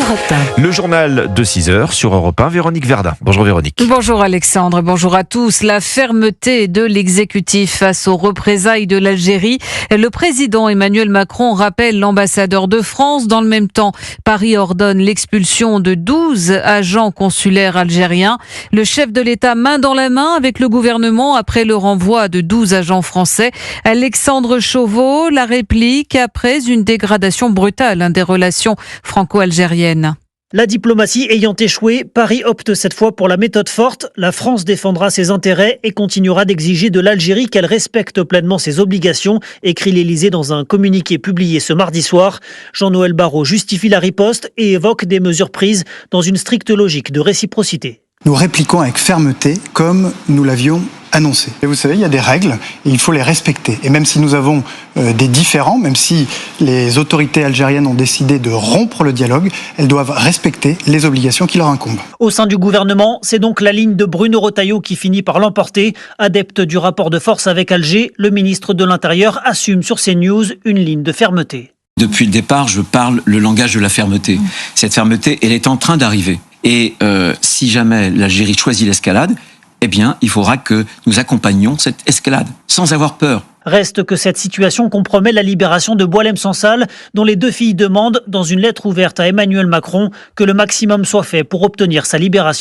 Europe 1. Le journal de 6h sur Europe 1, Véronique Verdun. Bonjour Véronique. Bonjour Alexandre, bonjour à tous. La fermeté de l'exécutif face aux représailles de l'Algérie. Le président Emmanuel Macron rappelle l'ambassadeur de France. Dans le même temps, Paris ordonne l'expulsion de 12 agents consulaires algériens. Le chef de l'État main dans la main avec le gouvernement après le renvoi de 12 agents français. Alexandre Chauveau, la réplique après une dégradation brutale des relations franco-algériennes. La diplomatie ayant échoué, Paris opte cette fois pour la méthode forte. La France défendra ses intérêts et continuera d'exiger de l'Algérie qu'elle respecte pleinement ses obligations, écrit l'Élysée dans un communiqué publié ce mardi soir. Jean-Noël Barrot justifie la riposte et évoque des mesures prises dans une stricte logique de réciprocité. Nous répliquons avec fermeté comme nous l'avions annoncé. Et vous savez, il y a des règles et il faut les respecter. Et même si nous avons des différends, même si les autorités algériennes ont décidé de rompre le dialogue, elles doivent respecter les obligations qui leur incombent. Au sein du gouvernement, c'est donc la ligne de Bruno Retailleau qui finit par l'emporter. Adepte du rapport de force avec Alger, le ministre de l'Intérieur assume sur CNews une ligne de fermeté. Depuis le départ, je parle le langage de la fermeté. Cette fermeté, elle est en train d'arriver. Et si jamais l'Algérie choisit l'escalade, eh bien, il faudra que nous accompagnions cette escalade, sans avoir peur. Reste que cette situation compromet la libération de Boualem Sansal, dont les deux filles demandent, dans une lettre ouverte à Emmanuel Macron, que le maximum soit fait pour obtenir sa libération.